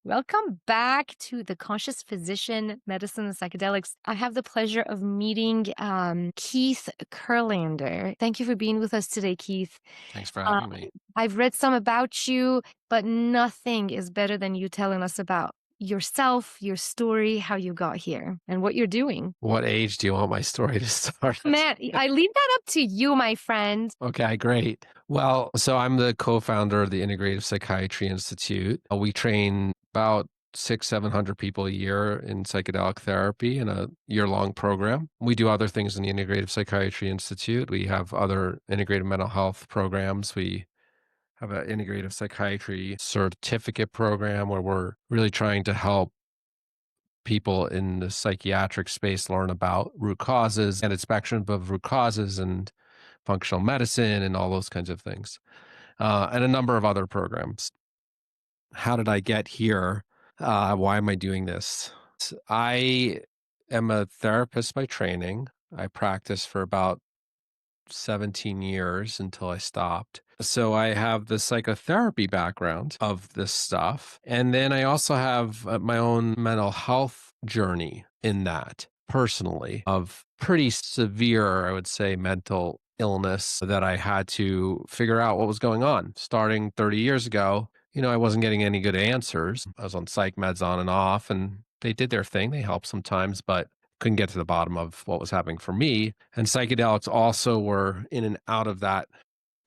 Welcome back to the Conscious Physician, Medicine and Psychedelics. I have the pleasure of meeting Keith Kurlander. Thank you for being with us today, Keith. Thanks for Um, having me. I've read some about you, but nothing is better than you telling us about yourself, your story, how you got here, and what you're doing. What age do you want my story to start at? Man, I leave that up to you, my friend. Okay, great. Well, so I'm the co-founder of the Integrative Psychiatry Institute. We train about 700 people a year in psychedelic therapy in a year-long program. We do other things in the Integrative Psychiatry Institute. We have other integrative mental health programs. We have an integrative psychiatry certificate program where we're really trying to help people in the psychiatric space learn about root causes and its spectrum of root causes and functional medicine and all those kinds of things, and a number of other programs. How did I get here? Why am I doing this? I am a therapist by training. I practiced for about 17 years until I stopped. So I have the psychotherapy background of this stuff. And then I also have my own mental health journey in that personally of pretty severe, I would say, mental illness that I had to figure out what was going on. Starting 30 years ago, I wasn't getting any good answers. I was on psych meds on and off, and they did their thing. They helped sometimes, but couldn't get to the bottom of what was happening for me. And psychedelics also were in and out of that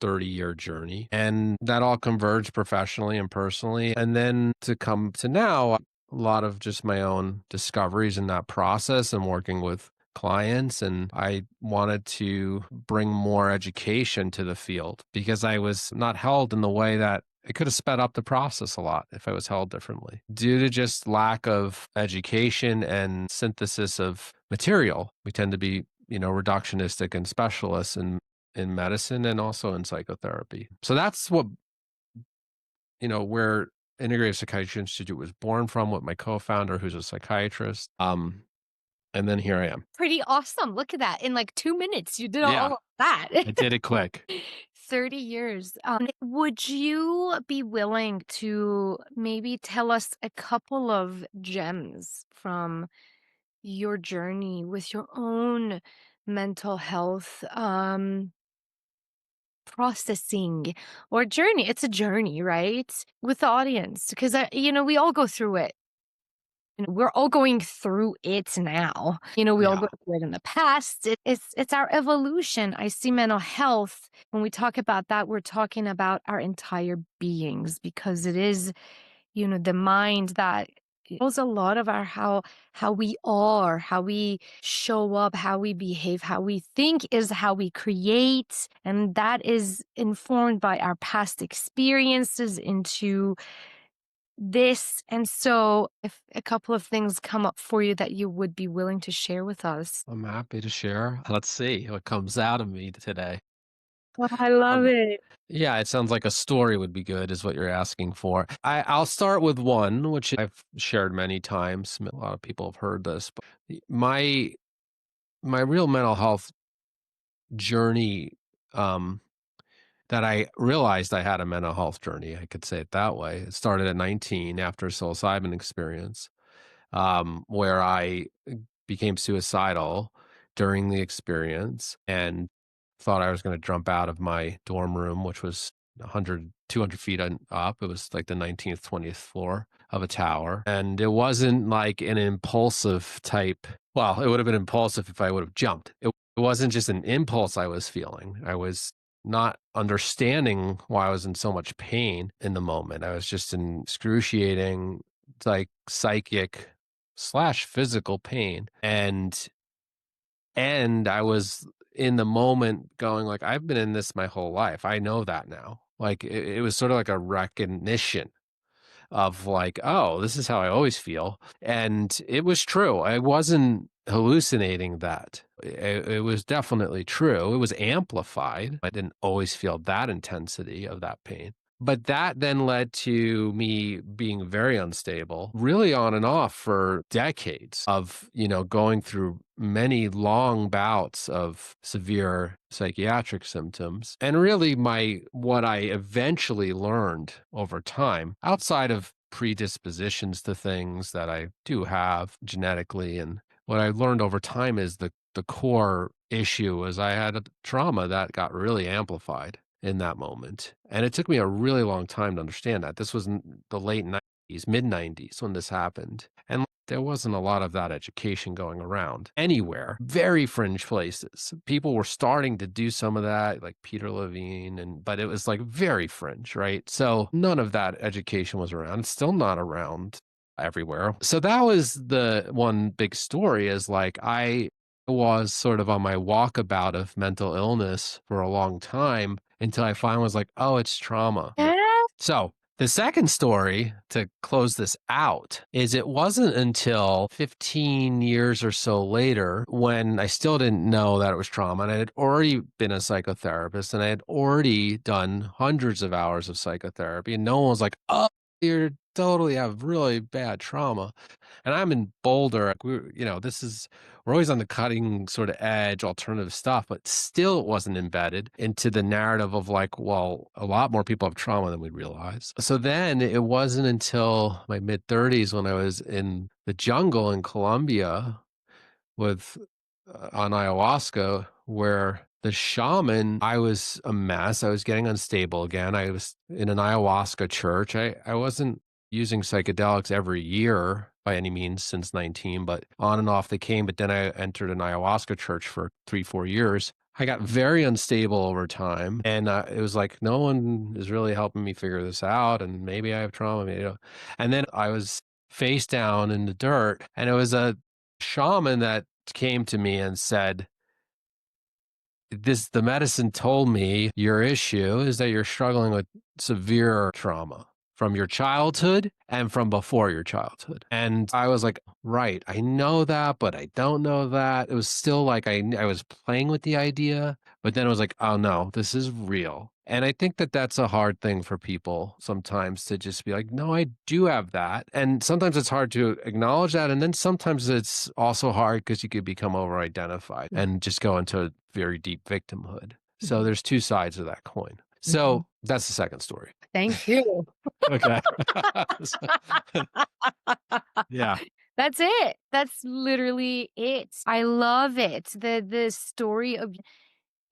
30-year journey. And that all converged professionally and personally. And then to come to now, a lot of just my own discoveries in that process and working with clients. And I wanted to bring more education to the field because I was not held in the way that it could have sped up the process a lot if I was held differently. Due to just lack of education and synthesis of material, we tend to be, reductionistic and specialists in medicine and also in psychotherapy. So that's what, where Integrative Psychiatry Institute was born from with my co-founder, who's a psychiatrist. And then here I am. Pretty awesome. Look at that. In like 2 minutes, you did all Yeah, of that. I did it quick. 30 years. Would you be willing to maybe tell us a couple of gems from your journey with your own mental health processing or journey? It's a journey, right? With the audience, because we all go through it. We're all going through it now. We all Yeah. go through it in the past. It's our evolution. I see mental health. When we talk about that, we're talking about our entire beings because it is, the mind that knows a lot of our how we are, how we show up, how we behave, how we think is how we create, and that is informed by our past experiences into this. And so if a couple of things come up for you that you would be willing to share with us. I'm happy to share. Let's see what comes out of me today. Oh, I love Um, it. yeah, it sounds like a story would be good, is what you're asking for. I'll start with one, which I've shared many times. A lot of people have heard this, but my my real mental health journey, um, that I realized I had a mental health journey. I could say it that way. It started at 19 after a psilocybin experience, where I became suicidal during the experience and thought I was going to jump out of my dorm room, which was 100, 200 feet up. It was like the 19th, 20th floor of a tower. And it wasn't like an impulsive type. Well, it would have been impulsive if I would have jumped. It wasn't just an impulse I was feeling. I was not understanding why I was in so much pain in the moment. I was just in excruciating, like psychic slash physical pain. And I was in the moment going like, I've been in this my whole life. I know that now. Like it was sort of like a recognition of like, oh, this is how I always feel. And it was true. I wasn't hallucinating that. It was definitely true. It was amplified. I didn't always feel that intensity of that pain. But that then led to me being very unstable, really on and off for decades of, going through many long bouts of severe psychiatric symptoms. And really what I eventually learned over time, outside of predispositions to things that I do have genetically. And what I learned over time is the core issue was I had a trauma that got really amplified in that moment. And it took me a really long time to understand that. This was in the late 90s, mid 90s when this happened. And there wasn't a lot of that education going around anywhere, very fringe places. People were starting to do some of that, like Peter Levine, but it was like very fringe, right? So none of that education was around. It's still not around everywhere. So that was the one big story is like I was sort of on my walkabout of mental illness for a long time until I finally was like, oh, it's trauma. Yeah. So the second story to close this out is it wasn't until 15 years or so later when I still didn't know that it was trauma. And I had already been a psychotherapist and I had already done hundreds of hours of psychotherapy. And no one was like, oh, you totally have really bad trauma. And I'm in Boulder. Like we're always on the cutting sort of edge, alternative stuff, but still it wasn't embedded into the narrative of like, well, a lot more people have trauma than we realize. So then it wasn't until my mid 30s when I was in the jungle in Colombia with on ayahuasca where the shaman, I was a mess. I was getting unstable again. I was in an ayahuasca church. I wasn't using psychedelics every year by any means since 19, but on and off they came. But then I entered an ayahuasca church for 3, 4 years. I got very unstable over time. And it was like, no one is really helping me figure this out. And maybe I have trauma. And then I was face down in the dirt. And it was a shaman that came to me and said, the medicine told me your issue is that you're struggling with severe trauma from your childhood and from before your childhood. And I was like, right, I know that, but I don't know that. It was still like I was playing with the idea, but then it was like, oh no, this is real. And I think that that's a hard thing for people sometimes to just be like, no, I do have that. And sometimes it's hard to acknowledge that. And then sometimes it's also hard because you could become over identified and just go into very deep victimhood. So there's two sides of that coin. So that's the second story. Thank you. Okay. Yeah. That's it. That's literally it. I love it. The story of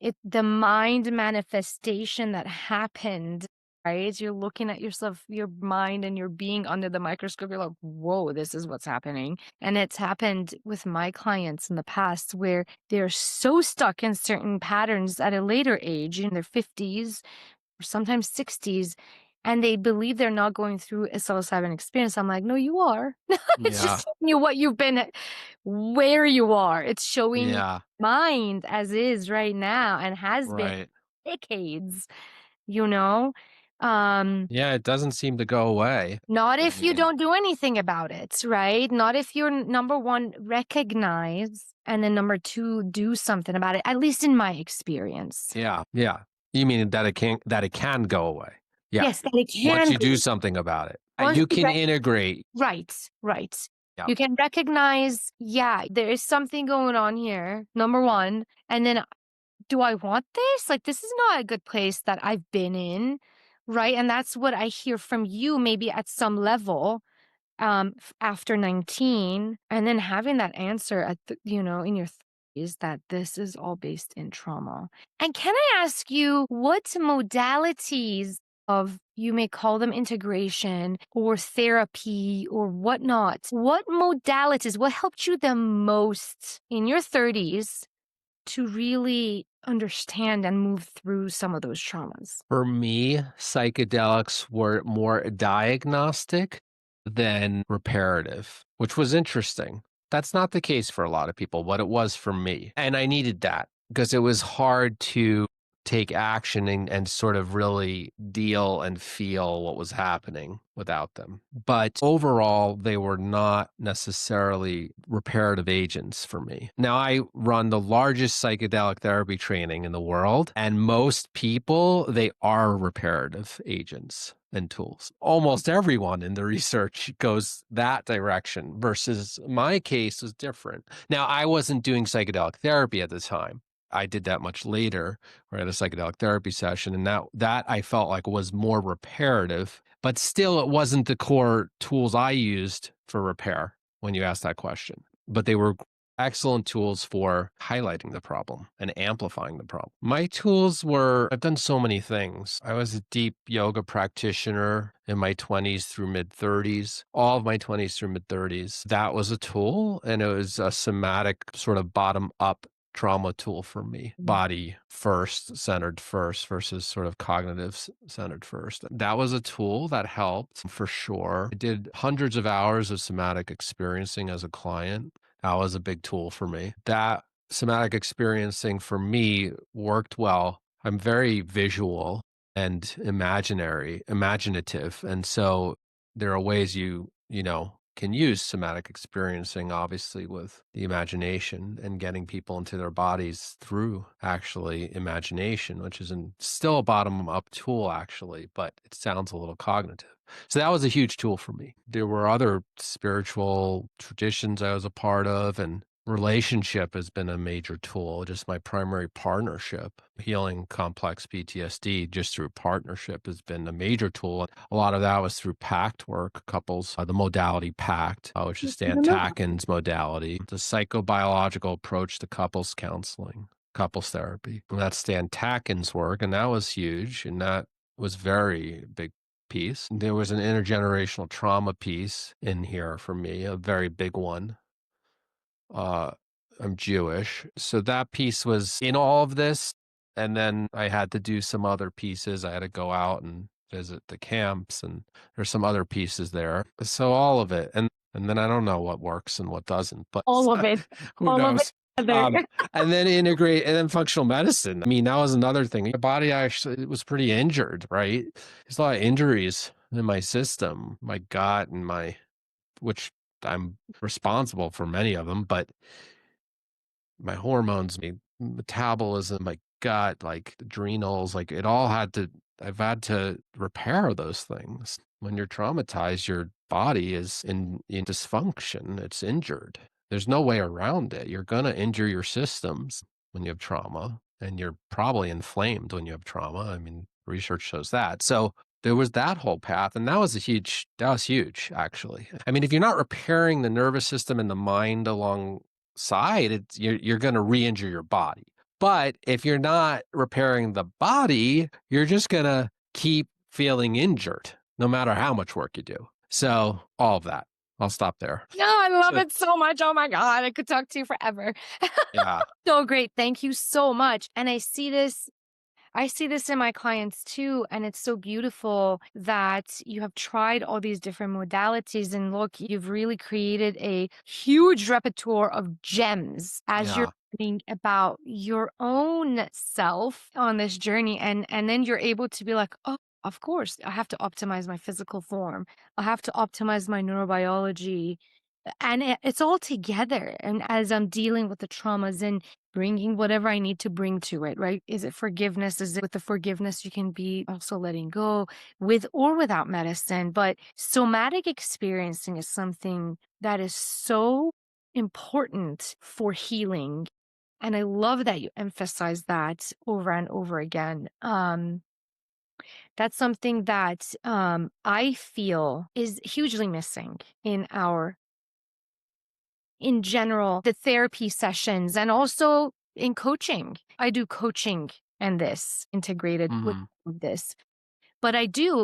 it, the mind manifestation that happened, right? You're looking at yourself, your mind and your being under the microscope. You're like, whoa, this is what's happening. And it's happened with my clients in the past where they're so stuck in certain patterns at a later age, in their 50s or sometimes 60s, and they believe they're not going through a psilocybin experience. I'm like, no, you are. It's Yeah. just showing you what you've been, where you are. It's showing Yeah. mind as is right now and has been Right. decades, you know? Um, Yeah. It doesn't seem to go away. Not I if you mean, don't do anything about it, right? Not if you're number one, recognize, and then number two, do something about it, at least in my experience. yeah. Yeah. You mean that it can go away? Yeah. Yes, that it Once can you do be. something about it, Once you you can integrate. right, right. Yeah. You can recognize, yeah, there is something going on here, number one. And then, do I want this? Like, this is not a good place that I've been in, right? And that's what I hear from you, maybe at some level, after 19, and then having that answer at in your 30s that this is all based in trauma. And can I ask you what modalities of, you may call them integration or therapy or whatnot, what modalities, what helped you the most in your 30s to really understand and move through some of those traumas? For me, psychedelics were more diagnostic than reparative, which was interesting. That's not the case for a lot of people, but it was for me. And I needed that because it was hard to take action and sort of really deal and feel what was happening without them. But overall, they were not necessarily reparative agents for me. Now, I run the largest psychedelic therapy training in the world, and most people, they are reparative agents and tools. Almost everyone in the research goes that direction versus my case was different. Now, I wasn't doing psychedelic therapy at the time. I did that much later, where I had a psychedelic therapy session, and that I felt like was more reparative, but still it wasn't the core tools I used for repair when you asked that question. But they were excellent tools for highlighting the problem and amplifying the problem. My tools were, I've done so many things. I was a deep yoga practitioner in my 20s through mid 30s, all of my 20s through mid 30s. That was a tool, and it was a somatic sort of bottom up trauma tool for me. Body first, centered first versus sort of cognitive centered first. That was a tool that helped for sure. I did hundreds of hours of somatic experiencing as a client. That was a big tool for me. That somatic experiencing for me worked well. I'm very visual and imaginative. And so there are ways can use somatic experiencing, obviously, with the imagination and getting people into their bodies through actually imagination, which is still a bottom up tool, actually, but it sounds a little cognitive. So that was a huge tool for me. There were other spiritual traditions I was a part of, and relationship has been a major tool. Just my primary partnership, healing complex PTSD just through partnership has been a major tool. A lot of that was through pact work, couples, the modality pact, which is Stan Tatkin's modality, the psychobiological approach to couples counseling, couples therapy. And that's Stan Tatkin's work, and that was huge, and that was very big piece. There was an intergenerational trauma piece in here for me, a very big one. uh, I'm Jewish. So that piece was in all of this. And then I had to do some other pieces. I had to go out and visit the camps, and there's some other pieces there. So all of it. And then I don't know what works and what doesn't, but All of it. who All of it knows? together. And then integrate, and then functional medicine. I mean, that was another thing. My body actually was pretty injured, right? There's a lot of injuries in my system, my gut and which I'm responsible for many of them, but my hormones, my metabolism, my gut, like adrenals, like I've had to repair those things. When you're traumatized, your body is in dysfunction. It's injured. There's no way around it. You're going to injure your systems when you have trauma, and you're probably inflamed when you have trauma. I mean, research shows that. So there was that whole path, and that was huge, actually. I mean, if you're not repairing the nervous system and the mind alongside, you're going to re-injure your body. But if you're not repairing the body, you're just going to keep feeling injured, no matter how much work you do. So all of that. I'll stop there. No, I love it so much. Oh my God, I could talk to you forever. Yeah. So great. Thank you so much. And I see this in my clients too, and it's so beautiful that you have tried all these different modalities. And look, you've really created a huge repertoire of gems as you're Yeah. learning about your own self on this journey. And then you're able to be like, oh, of course, I have to optimize my physical form. I have to optimize my neurobiology. And it's all together. And as I'm dealing with the traumas and bringing whatever I need to bring to it, right? Is it forgiveness? Is it with the forgiveness you can be also letting go with or without medicine? But somatic experiencing is something that is so important for healing. And I love that you emphasize that over and over again. That's something that I feel is hugely missing in general, the therapy sessions and also in coaching. I do coaching and this integrated with Hmm. this. But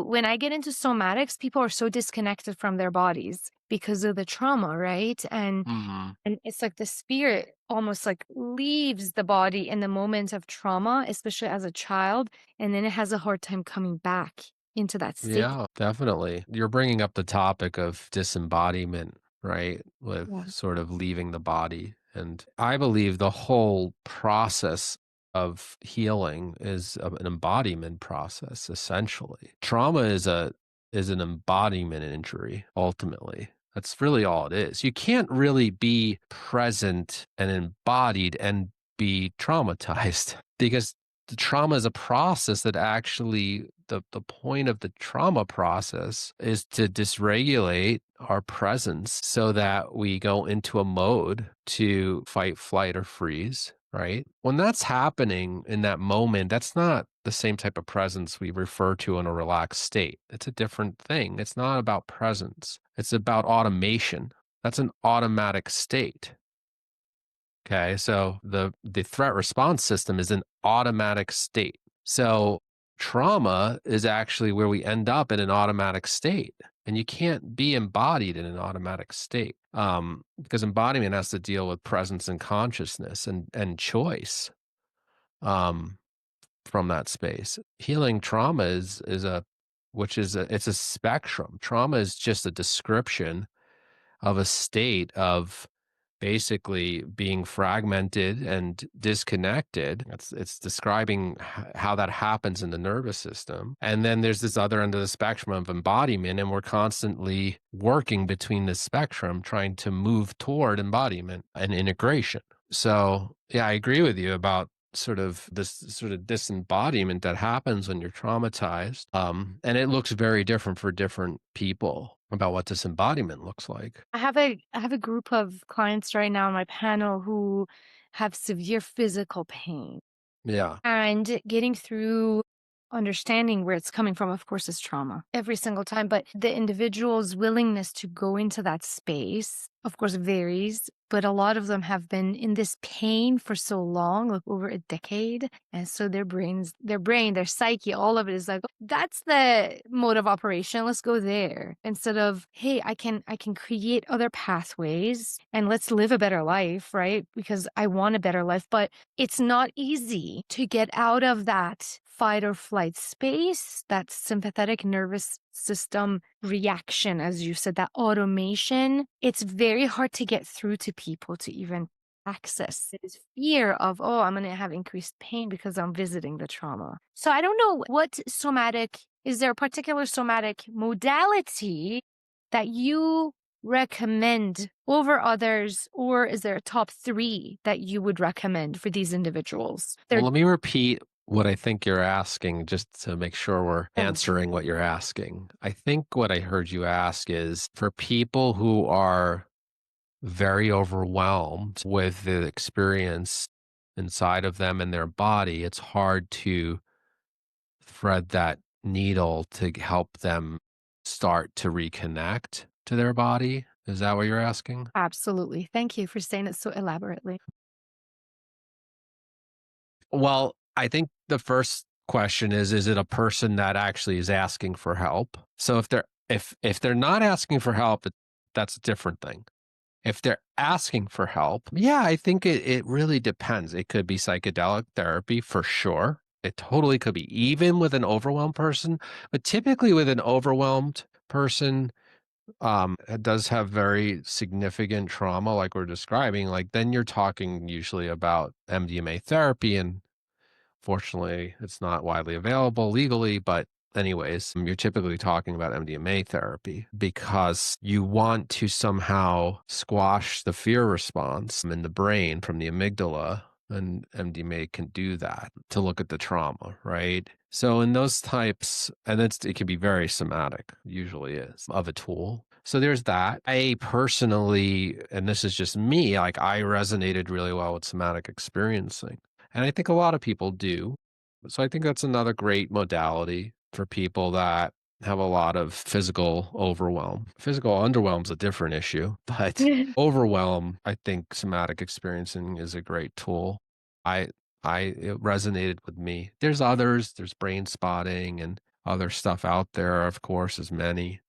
when I get into somatics, people are so disconnected from their bodies because of the trauma, right? Hmm. And it's like the spirit almost like leaves the body in the moment of trauma, especially as a child, and then it has a hard time coming back into that state. Yeah, definitely. You're bringing up the topic of disembodiment, right? With Yeah. sort of leaving the body. And I believe the whole process of healing is an embodiment process, essentially. Trauma is an embodiment injury, ultimately. That's really all it is. You can't really be present and embodied and be traumatized because the trauma is a process that actually the point of the trauma process is to dysregulate our presence so that we go into a mode to fight, flight, or freeze, right? When that's happening in that moment, that's not the same type of presence we refer to in a relaxed state. It's a different thing. It's not about presence, it's about automation. That's an automatic state. Okay. So the threat response system is an automatic state. So trauma is actually where we end up in an automatic state. And you can't be embodied in an automatic state, because embodiment has to deal with presence and consciousness and choice, um, from that space. Healing trauma is a which is a it's a spectrum. Trauma is just a description of a state of basically being fragmented and disconnected. It's describing how that happens in the nervous system. And then there's this other end of the spectrum of embodiment, and we're constantly working between the spectrum, trying to move toward embodiment and integration. So, yeah, I agree with you about sort of disembodiment that happens when you're traumatized. And it looks very different for different people about what disembodiment looks like. I have a group of clients right now on my panel who have severe physical pain. Yeah. And getting through understanding where it's coming from, of course, is trauma every single time. But the individual's willingness to go into that space, of course, varies. But a lot of them have been in this pain for so long, like over a decade. And so their brain, their psyche, all of it is like, that's the mode of operation. Let's go there. Instead of, hey, I can create other pathways and let's live a better life, right? Because I want a better life. But it's not easy to get out of that fight or flight space, that sympathetic nervous system reaction, as you said, that automation. It's very hard to get through to people to even access this fear of, oh, I'm going to have increased pain because I'm visiting the trauma. So I don't know what somatic, is there a particular somatic modality that you recommend over others, or is there a top three that you would recommend for these individuals? Well, They're let me repeat what I think you're asking just to make sure we're oh, answering what you're asking. I think what I heard you ask is for people who are very overwhelmed with the experience inside of them and their body, it's hard to thread that needle to help them start to reconnect to their body. Is that what you're asking? absolutely. Thank you for saying it so elaborately. Well, I think the first question is it a person that actually is asking for help? So if they're not asking for help, that's a different thing. If they're asking for help, yeah, I think it really depends. It could be psychedelic therapy for sure. It totally could be, even with an overwhelmed person. But typically with an overwhelmed person, it does have very significant trauma, like we're describing, like then you're talking usually about MDMA therapy. And fortunately, it's not widely available legally, but anyways, you're typically talking about MDMA therapy because you want to somehow squash the fear response in the brain from the amygdala, and MDMA can do that to look at the trauma, right? So in those types, and it can be very somatic, usually is, of a tool. So there's that. I personally, and this is just me, like I resonated really well with somatic experiencing. And I think a lot of people do. So I think that's another great modality for people that have a lot of physical overwhelm. Physical underwhelm's a different issue, but overwhelm, I think somatic experiencing is a great tool. I it resonated with me. There's others, there's brain spotting and other stuff out there, of course, as many.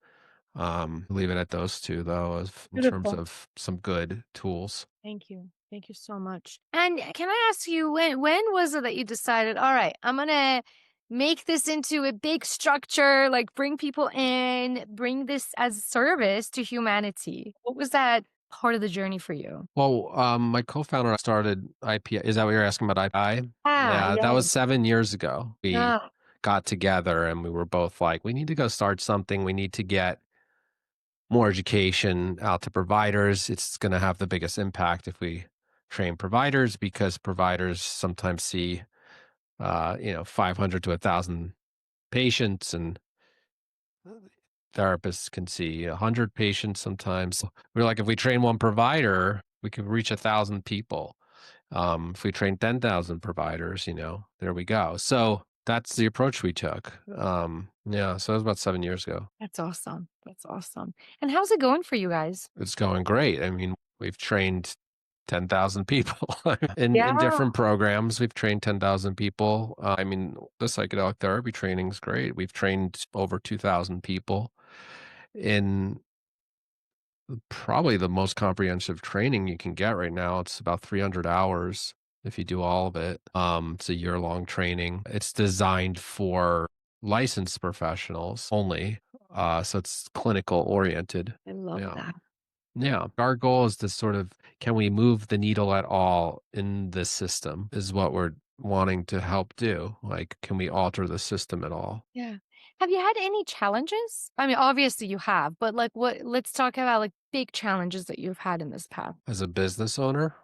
Leave it at those two though, as in terms Beautiful. of some good tools. Thank you. Thank you so much. And can I ask you, when was it that you decided, all right, I'm gonna make this into a big structure, like bring people in, bring this as a service to humanity? What was that part of the journey for you? Well, my co-founder started IPI. Is that what you're asking about IPI? Ah, Yeah, that yeah. was 7 years ago. We Ah, got together and we were both like, we need to go start something. We need to get more education out to providers. It's going to have the biggest impact if we train providers, because providers sometimes see, 500 to 1,000 patients, and therapists can see 100 patients sometimes. We're like, if we train one provider, we could reach 1,000 people. If we train 10,000 providers, there we go. So that's the approach we took. Yeah, so that was about 7 years ago. That's awesome. That's awesome. And how's it going for you guys? It's going great. I mean, we've trained 10,000 people in Yeah. different programs. We've trained 10,000 people. I mean, the psychedelic therapy training is great. We've trained over 2,000 people in probably the most comprehensive training you can get right now. It's about 300 hours if you do all of it. It's a year-long training. It's designed for licensed professionals only, so it's clinical oriented. I love Yeah. that. Yeah. Our goal is to sort of, can we move the needle at all in this system is what we're wanting to help do. Like, can we alter the system at all? Yeah. Have you had any challenges? I mean, obviously you have, but like let's talk about like big challenges that you've had in this path. As a business owner?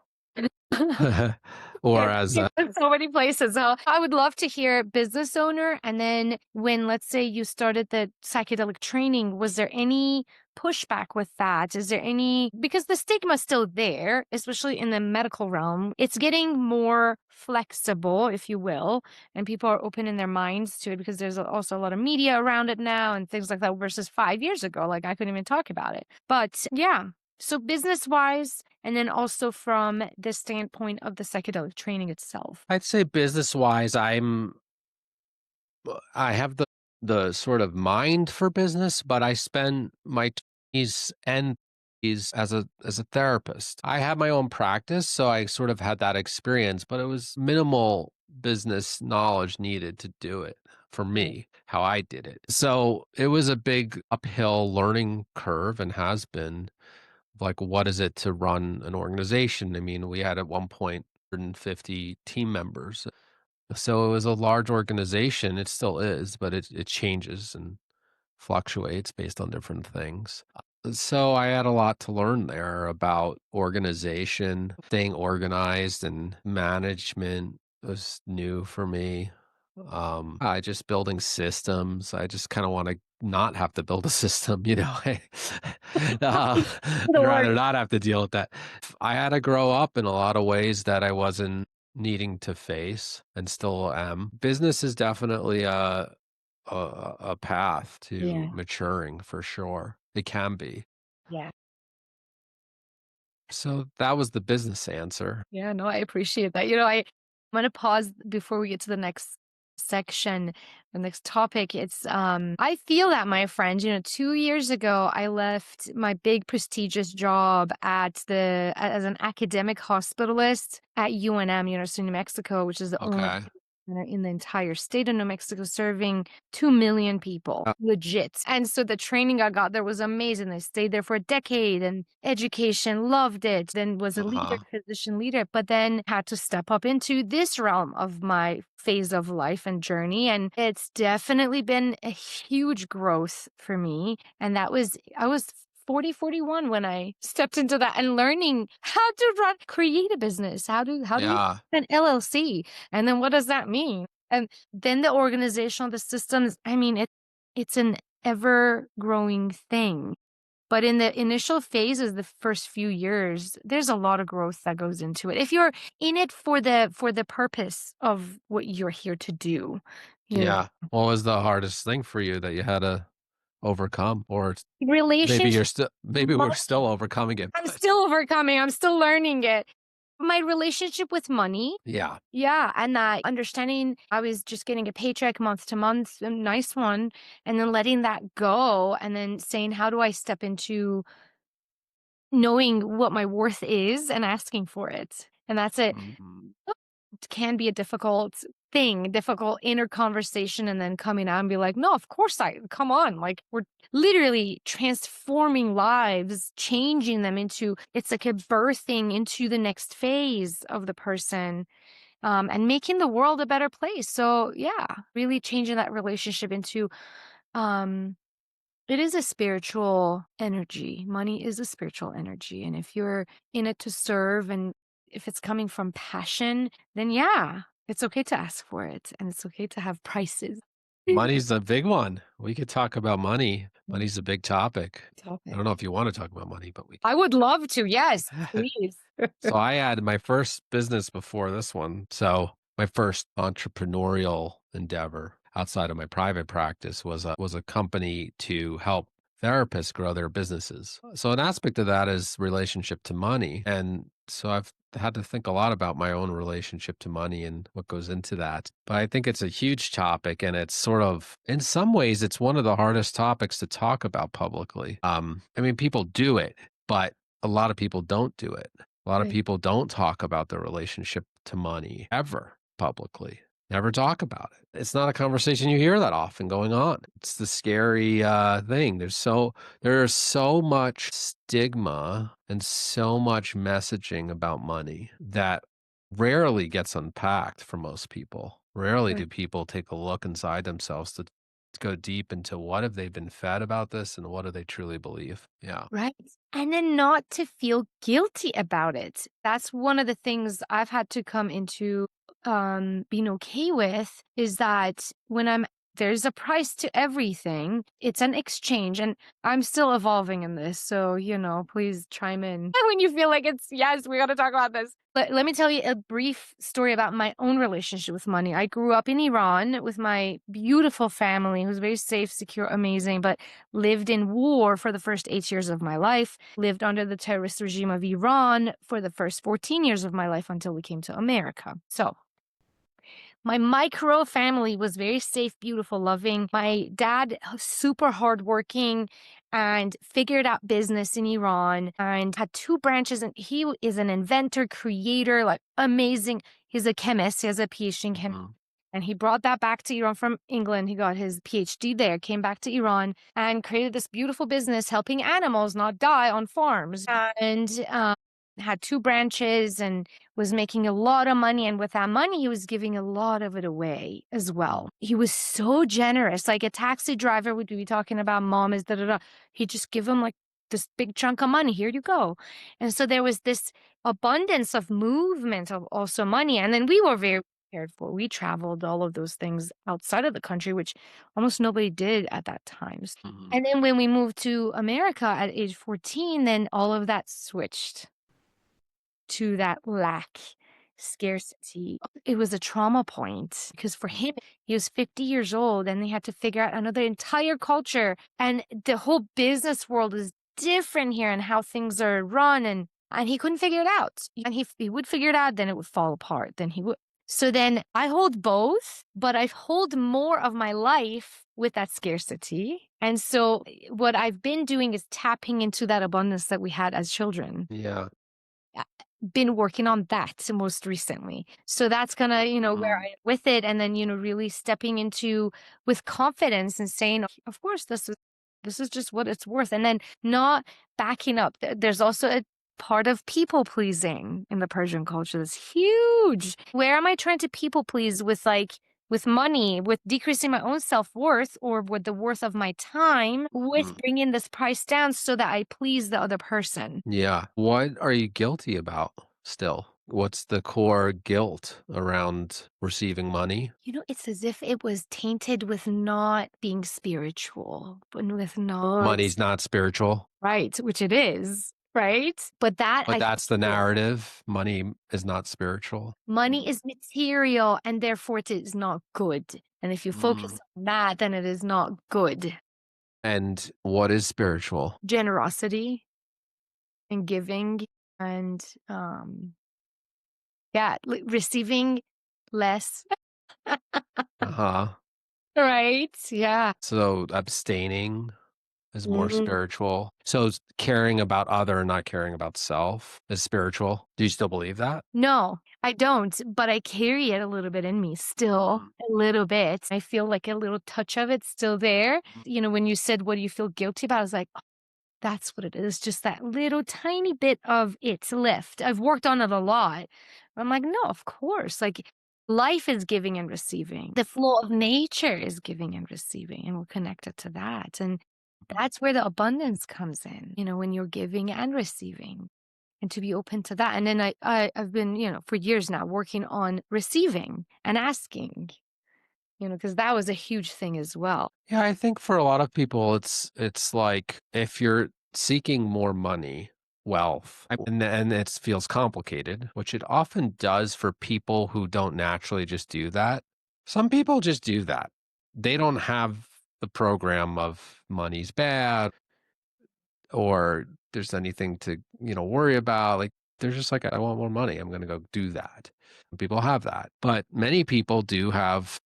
Or Yes, as you've a been so many places. So I would love to hear business owner. And then when, let's say, you started the psychedelic training, was there any pushback with that? Is there any, because the stigma's still there, especially in the medical realm, it's getting more flexible, if you will, and people are opening their minds to it because there's also a lot of media around it now and things like that versus 5 years ago. Like I couldn't even talk about it. But yeah. So business wise, and then also from the standpoint of the psychedelic training itself. I'd say business wise, I have the sort of mind for business, but I spend my 20s and 30s as a therapist. I had my own practice, so I sort of had that experience, but it was minimal business knowledge needed to do it for Right. me, how I did it. So it was a big uphill learning curve and has been. Like, what is it to run an organization? I mean, we had at one point 150 team members. So it was a large organization. It still is, but it changes and fluctuates based on different things. So I had a lot to learn there about organization, staying organized, and management was new for me. I just building systems. I just kind of want to not have to build a system, uh, The I'd word. rather not have to deal with that. I had to grow up in a lot of ways that I wasn't needing to face and still am. Business is definitely a path to Yeah. maturing for sure. It can be. Yeah. So that was the business answer. Yeah. No, I appreciate that. I'm going to pause before we get to the next section, the next topic. I feel that, my friend, 2 years ago, I left my big prestigious job as an academic hospitalist at UNM, University of New Mexico, which is the only Okay. center in the entire state of New Mexico, serving 2 million people, legit. And so the training I got there was amazing. I stayed there for a decade and education, loved it, then was a leader, Uh-huh. physician leader, but then had to step up into this realm of my phase of life and journey. And it's definitely been a huge growth for me. And I was 40, 41 when I stepped into that and learning how to create a business. How do you Yeah. an LLC? And then what does that mean? And then the organizational, the systems, I mean, it's an ever growing thing. But in the initial phases, the first few years, there's a lot of growth that goes into it. If you're in it for the purpose of what you're here to do, you know, Yeah. What was the hardest thing for you that you had to overcome? Or relationship. maybe we're still overcoming it, I'm but still overcoming. I'm still learning it. My relationship with money. yeah. Yeah, and that understanding I was just getting a paycheck month to month, a nice one, and then letting that go and then saying, how do I step into knowing what my worth is and asking for it? And that's it. Mhm. It can be a difficult thing, difficult inner conversation, and then coming out and be like, no, of course come on. Like, we're literally transforming lives, changing them into, it's like a birthing into the next phase of the person, and making the world a better place. So yeah, really changing that relationship into, um, it is a spiritual energy. Money is a spiritual energy. And if you're in it to serve and if it's coming from passion, then yeah, it's okay to ask for it and it's okay to have prices. Money's a big one. We could talk about money. Money's a big topic. I Topic. don't know if you wanna talk about money, but we I would love to. Yes, please. So I had my first business before this one. So my first entrepreneurial endeavor outside of my private practice was a company to help therapists grow their businesses. So an aspect of that is relationship to money. And so I've had to think a lot about my own relationship to money and what goes into that. But I think it's a huge topic and it's sort of in some ways it's one of the hardest topics to talk about publicly. I mean people do it, but a lot of people don't do it. A lot of Right. people don't talk about their relationship to money ever publicly. Never talk about it. It's not a conversation you hear that often going on. It's the scary thing. There's so much stigma and so much messaging about money that rarely gets unpacked for most people. Rarely do people take a look inside themselves to go deep into what have they been fed about this and what do they truly believe. Yeah. Right. And then not to feel guilty about it. That's one of the things I've had to come into being okay with is that when there's a price to everything. It's an exchange and I'm still evolving in this. So, please chime in when you feel like it's yes, we got to talk about this. Let me tell you a brief story about my own relationship with money. I grew up in Iran with my beautiful family who's very safe, secure, amazing, but lived in war for the first 8 years of my life, lived under the terrorist regime of Iran for the first 14 years of my life until we came to America. So, my micro family was very safe, beautiful, loving. My dad, super hardworking and figured out business in Iran and had two branches. And he is an inventor, creator, like amazing. He's a chemist. He has a PhD in chemistry. Mhm. And he brought that back to Iran from England. He got his PhD there, came back to Iran and created this beautiful business helping animals not die on farms. And had two branches and was making a lot of money. And with that money, he was giving a lot of it away as well. He was so generous. Like a taxi driver would be talking about mom is da da da. He'd just give him like this big chunk of money. Here you go. And so there was this abundance of movement of also money. And then we were very prepared for. We traveled all of those things outside of the country, which almost nobody did at that time. Mhm. And then when we moved to America at age 14, then all of that switched to that lack, scarcity. It was a trauma point because for him, he was 50 years old and they had to figure out another entire culture. And the whole business world is different here and how things are run. And he couldn't figure it out. And he would figure it out, then it would fall apart. Then he would. So then I hold both, but I hold more of my life with that scarcity. And so what I've been doing is tapping into that abundance that we had as children, Yeah. been working on that most recently. So that's gonna, where Mhm. I am with it. And then, really stepping into with confidence and saying, of course, this is just what it's worth. And then not backing up. There's also a part of people pleasing in the Persian culture that's huge. Where am I trying to people please with money, with decreasing my own self-worth or with the worth of my time, with Mm. bringing this price down so that I please the other person? Yeah. What are you guilty about still? What's the core guilt around receiving money? It's as if it was tainted with not being spiritual, and with not Money's not spiritual, right, which it is, right? But that but I that's the feel narrative. Money is not spiritual. money Mm. is material and therefore it is not good. And if you focus Mm. on that, then it is not good. And what is spiritual? Generosity and giving and yeah, receiving less. Uh-huh. Right? Yeah. So abstaining is more Mm. spiritual. So caring about other, not caring about self is spiritual. Do you still believe that? No, I don't, but I carry it a little bit in me still, Mm. a little bit. I feel like a little touch of it's still there. When you said, "What do you feel guilty about?" I was like, "Oh, that's what it is, just that little tiny bit of it left." I've worked on it a lot. I'm like, "No, of course." Like, life is giving and receiving. The flow of nature is giving and receiving, and we're connected to that. And that's where the abundance comes in, when you're giving and receiving and to be open to that. And then I've been, for years now working on receiving and asking, Because that was a huge thing as well. Yeah, I think for a lot of people, it's like if you're seeking more money, wealth, and it feels complicated, which it often does for people who don't naturally just do that. Some people just do that. They don't have the program of money's bad or there's anything to, worry about. Like they're just like, I want more money. I'm going to go do that. People have that, but many people do have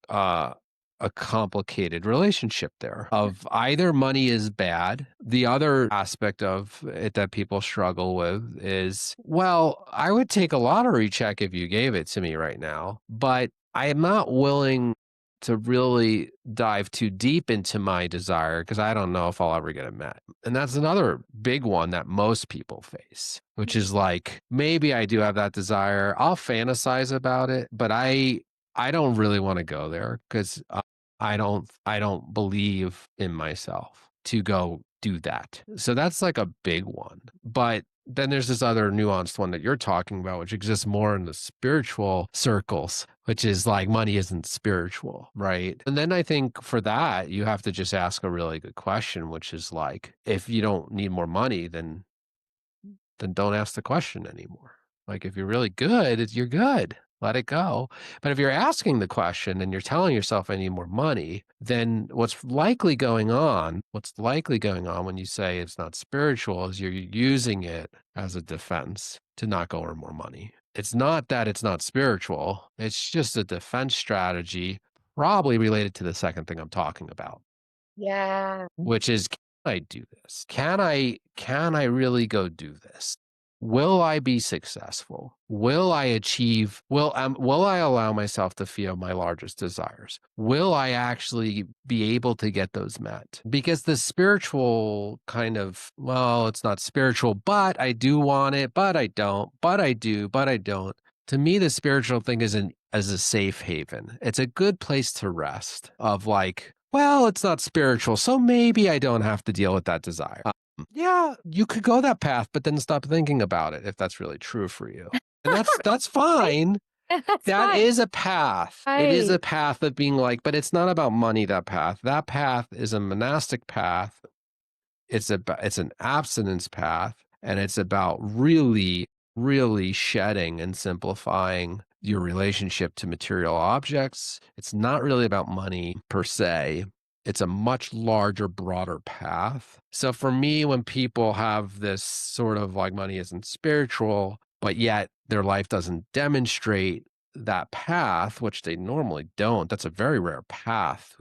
a complicated relationship there of either money is bad. The other aspect of it that people struggle with is, well, I would take a lottery check if you gave it to me right now, but I am not willing to really dive too deep into my desire because I don't know if I'll ever get it met. And that's another big one that most people face, which is like, maybe I do have that desire. I'll fantasize about it, but I don't really want to go there because I don't believe in myself to go do that. So that's like a big one. But then there's this other nuanced one that you're talking about, which exists more in the spiritual circles, which is like money isn't spiritual, right? And then I think for that, you have to just ask a really good question, which is like, if you don't need more money, then don't ask the question anymore. Like if you're really good, you're good. Let it go. But if you're asking the question and you're telling yourself I need more money, then what's likely going on when you say it's not spiritual is you're using it as a defense to not go earn more money. It's not that it's not spiritual. It's just a defense strategy, probably related to the second thing I'm talking about, Yeah. which is, can I do this? Can I really go do this? Will I be successful? Will I achieve? Will I allow myself to feel my largest desires? Will I actually be able to get those met? Because the spiritual kind of, well, it's not spiritual, but I do want it, but I don't, but I do, but I don't. To me, the spiritual thing is as a safe haven. It's a good place to rest of like, well, it's not spiritual, so maybe I don't have to deal with that desire. Yeah, you could go that path, but then stop thinking about it if that's really true for you. And that's Right? fine. That's That fine. is a path. It is Right. a path of being like, but it's not about money, that path. That path is a monastic path. It's an abstinence path, and it's about really, really shedding and simplifying your relationship to material objects. It's not really about money per se. It's a much larger, broader path. So for me, when people have this sort of like money isn't spiritual, but yet their life doesn't demonstrate that path, which they normally don't, that's a very rare path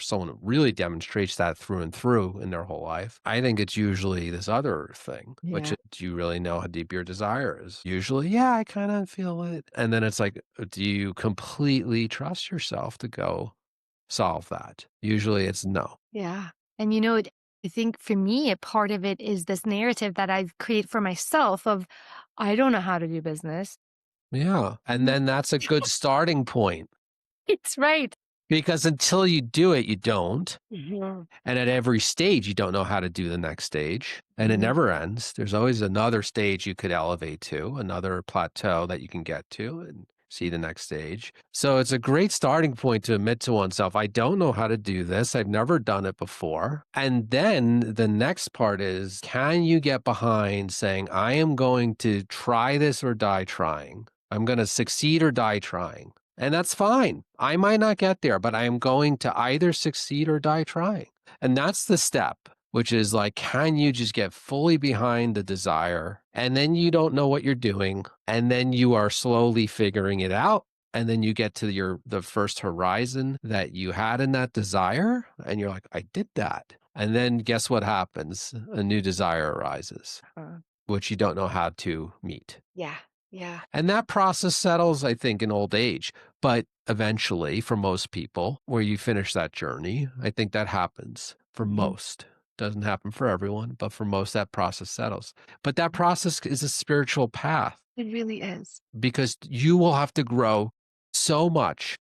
someone who really demonstrates that through and through in their whole life. I think it's usually this other thing, which Yeah. is, do you really know how deep your desire is? Usually, yeah, I kind of feel it. And then it's like, do you completely trust yourself to go solve that? Usually it's no. Yeah. And I think for me, a part of it is this narrative that I've created for myself of, I don't know how to do business. Yeah. And then that's a good starting point It's right. because until you do it, you don't. Mhm. And at every stage, you don't know how to do the next stage. And it Mhm. never ends. There's always another stage you could elevate to, another plateau that you can get to and see the next stage. So it's a great starting point to admit to oneself, I don't know how to do this. I've never done it before. And then the next part is, can you get behind saying, I am going to try this or die trying? I'm going to succeed or die trying. And that's fine. I might not get there, but I am going to either succeed or die trying. And that's the step, which is like, can you just get fully behind the desire? And then you don't know what you're doing. And then you are slowly figuring it out. And then you get to the first horizon that you had in that desire. And you're like, I did that. And then guess what happens? A new desire arises, Uh, which you don't know how to meet. yeah. Yeah. And that process settles, I think, in old age. But eventually, for most people, where you finish that journey, I think that happens for Mhm. most. Doesn't happen for everyone, but for most, that process settles. But that process is a spiritual path It really is. because you will have to grow so much.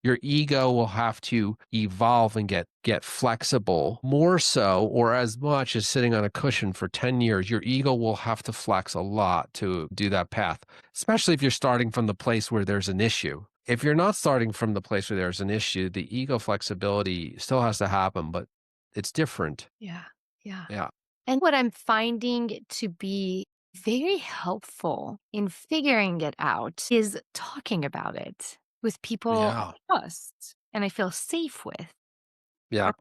Your ego will have to evolve and get flexible more so or as much as sitting on a cushion for 10 years. Your ego will have to flex a lot to do that path, especially if you're starting from the place where there's an issue. if you're not starting from the place where there's an issue, the ego flexibility still has to happen, but it's different. Yeah. Yeah. Yeah. And what I'm finding to be very helpful in figuring it out is talking about it with people I Yeah. trust and I feel safe with. Yeah. And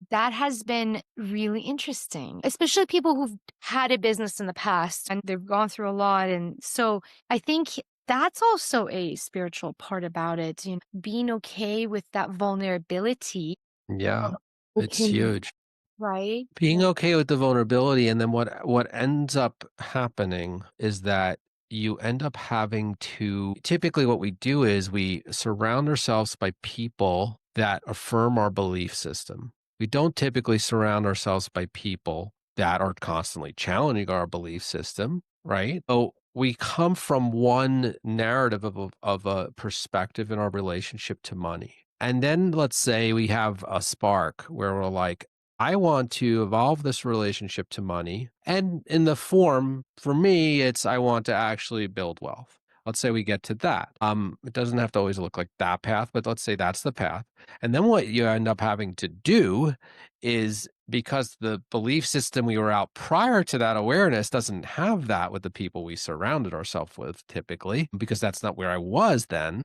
that has been really interesting, especially people who've had a business in the past and they've gone through a lot. And so I think that's also a spiritual part about it, being okay with that vulnerability of Yeah. It's opening, huge. right? Being Yeah. okay with the vulnerability, and then what ends up happening is that you end up having to typically what we do is we surround ourselves by people that affirm our belief system. We don't typically surround ourselves by people that are constantly challenging our belief system, right? So we come from one narrative of a perspective in our relationship to money. And then let's say we have a spark where we're like, I want to evolve this relationship to money. And in the form, for me, it's I want to actually build wealth. Let's say we get to that. It doesn't have to always look like that path, but let's say that's the path. And then what you end up having to do is because the belief system we were out prior to that awareness doesn't have that with the people we surrounded ourselves with typically, because that's not where I was then.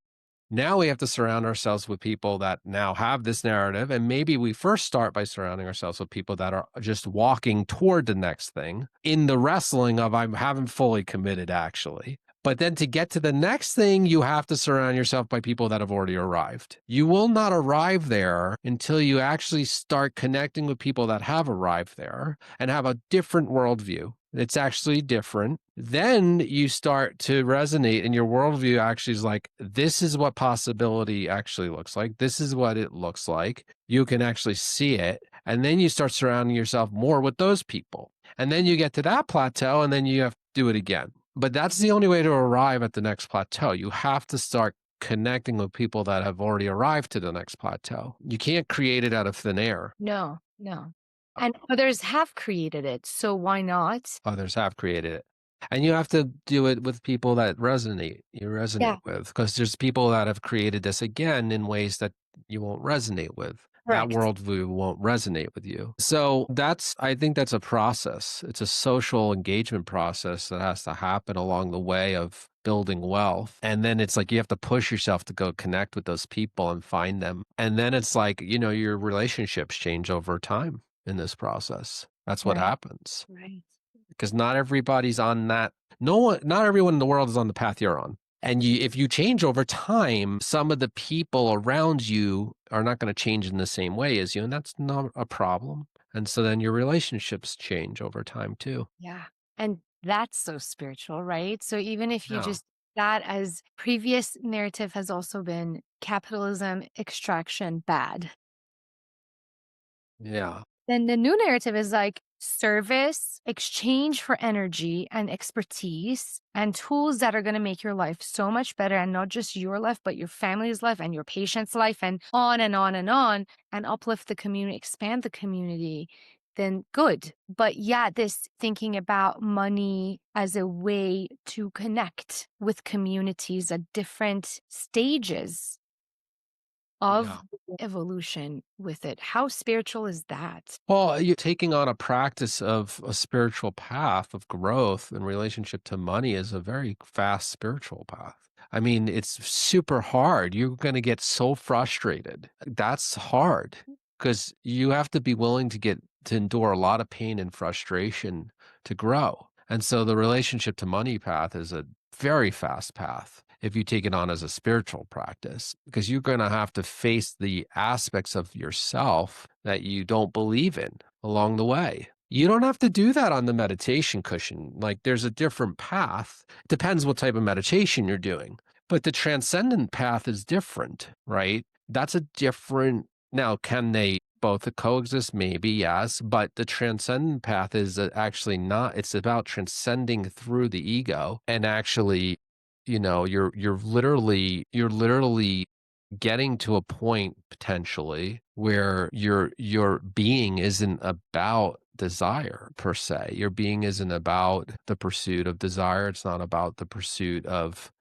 Now we have to surround ourselves with people that now have this narrative. And maybe we first start by surrounding ourselves with people that are just walking toward the next thing in the wrestling of I haven't fully committed actually. But then to get to the next thing, you have to surround yourself by people that have already arrived. You will not arrive there until you actually start connecting with people that have arrived there and have a different worldview. It's actually different. Then you start to resonate, and your worldview actually is like, this is what possibility actually looks like. This is what it looks like. You can actually see it. And then you start surrounding yourself more with those people. And then you get to that plateau, and then you have to do it again. But that's the only way to arrive at the next plateau. You have to start connecting with people that have already arrived to the next plateau. You can't create it out of thin air. No, no. And others have created it, so why not? Others have created it. And you have to do it with people that you resonate Yeah, with, because there's people that have created this again in ways that you won't resonate with. That correct. worldview won't resonate with you. So I think that's a process. It's a social engagement process that has to happen along the way of building wealth. And then it's like you have to push yourself to go connect with those people and find them. And then it's like, your relationships change over time in this process. That's what Right, happens right. because not everybody's on that. Not everyone in the world is on the path you're on. And if you change over time, some of the people around you are not going to change in the same way as you, and that's not a problem. And so then your relationships change over time too. Yeah. And that's so spiritual, right? So even if you Yeah. just that as previous narrative has also been capitalism, extraction, bad. Yeah. Then the new narrative is like service, exchange for energy and expertise and tools that are going to make your life so much better. And not just your life, but your family's life and your patient's life and on and on and on, and uplift the community, expand the community. Then good. But yeah, this thinking about money as a way to connect with communities at different stages of Yeah. evolution with it. How spiritual is that? Well, you're taking on a practice of a spiritual path of growth in relationship to money is a very fast spiritual path. I mean, it's super hard. You're going to get so frustrated. That's hard because you have to be willing to endure a lot of pain and frustration to grow. And so the relationship to money path is a very fast path if you take it on as a spiritual practice, because you're going to have to face the aspects of yourself that you don't believe in along the way. You don't have to do that on the meditation cushion. Like there's a different path. Depends what type of meditation you're doing. But the transcendent path is different, right? That's a different. Now, can they both coexist? Maybe, yes. But the transcendent path is actually not, it's about transcending through the ego and actually you're literally getting to a point potentially where your being isn't about desire per se. Your being isn't about the pursuit of desire. It's not about the pursuit of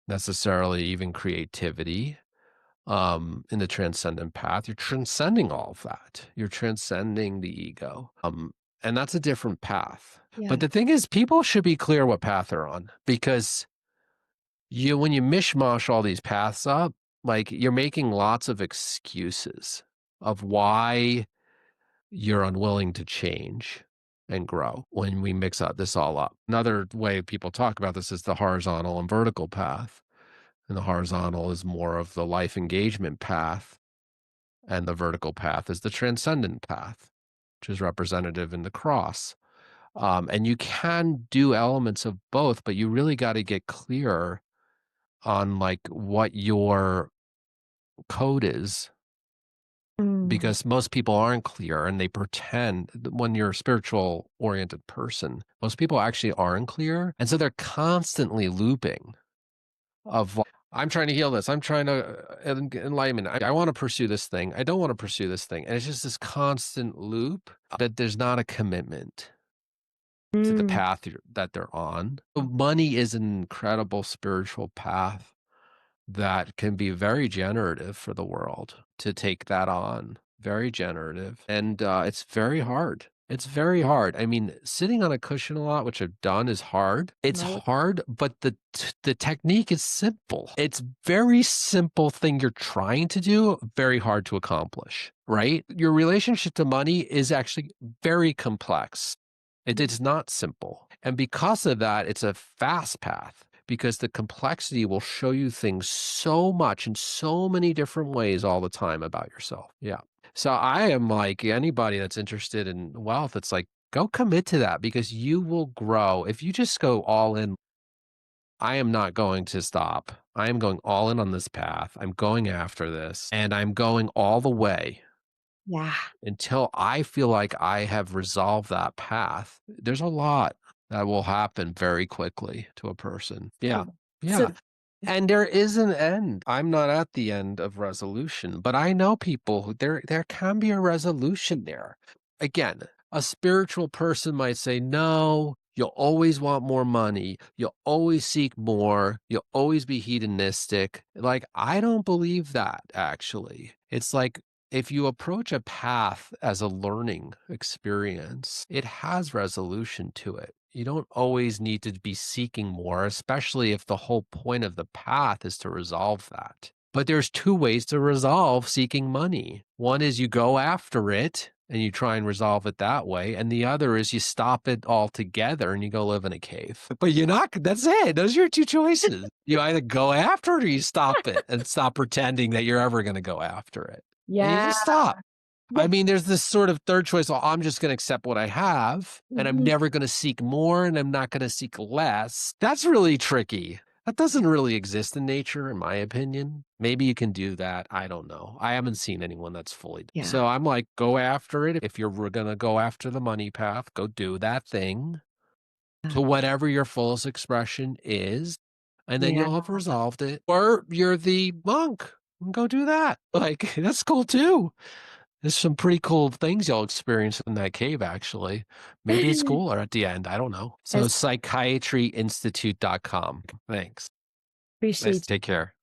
necessarily even creativity in the transcendent path. You're transcending all of that. You're transcending the ego. And that's a different path. But Yeah. the thing is, people should be clear what path they're on, because when you mishmash all these paths up, like, you're making lots of excuses of why you're unwilling to change and grow when we mix up this all up. Another way people talk about this is the horizontal and vertical path. And the horizontal is more of the life engagement path, and the vertical path is the transcendent path, which is representative in the cross. And you can do elements of both, but you really got to get clear on like what your code is, Mm. because most people aren't clear and they pretend when you're a spiritual oriented person, most people actually aren't clear. And so they're constantly looping of I'm trying to heal this. I'm trying to enlightenment. I want to pursue this thing. I don't want to pursue this thing. And it's just this constant loop that there's not a commitment to the Mm. path that they're on. Money is an incredible spiritual path that can be very generative for the world to take that on. Very generative. And it's very hard. It's very hard. I mean, sitting on a cushion a lot, which I've done, is hard. It's No. hard, but the technique is simple. It's very simple thing you're trying to do, very hard to accomplish, right? Your relationship to money is actually very complex. It is not simple. And because of that, it's a fast path, because the complexity will show you things so much in so many different ways all the time about yourself. Yeah. So I am like anybody that's interested in wealth, it's like, go commit to that, because you will grow. If you just go all in, I am not going to stop. I am going all in on this path. I'm going after this, and I'm going all the way Yeah. until I feel like I have resolved that path. There's a lot that will happen very quickly to a person. Yeah. Cool. So Yeah. And there is an end. I'm not at the end of resolution, but I know people who there can be a resolution there. Again, a spiritual person might say, no, you'll always want more money. You'll always seek more. You'll always be hedonistic. Like, I don't believe that, actually. It's like, if you approach a path as a learning experience, it has resolution to it. You don't always need to be seeking more, especially if the whole point of the path is to resolve that. But there's two ways to resolve seeking money. One is you go after it and you try and resolve it that way. And the other is you stop it altogether and you go live in a cave. But you're not, that's it. Those are your two choices. You either go after it or you stop it and stop pretending that you're ever going to go after it. And you yeah. just stop. Yeah. I mean, there's this sort of third choice. Well, I'm just going to accept what I have, and I'm Mhm. never going to seek more, and I'm not going to seek less. That's really tricky. That doesn't really exist in nature, in my opinion. Maybe you can do that. I don't know. I haven't seen anyone that's fully. Yeah. So I'm like, go after it. If you're going to go after the money path, go do that thing to whatever your fullest expression is, and then Yeah. you'll have resolved it. Or you're the monk, and go do that. Like, that's cool too. There's some pretty cool things you'll experience in that cave, actually. Maybe it's cooler at the end. I don't know. So Yes. psychiatryinstitute.com. Thanks. Nice. Appreciate Take care.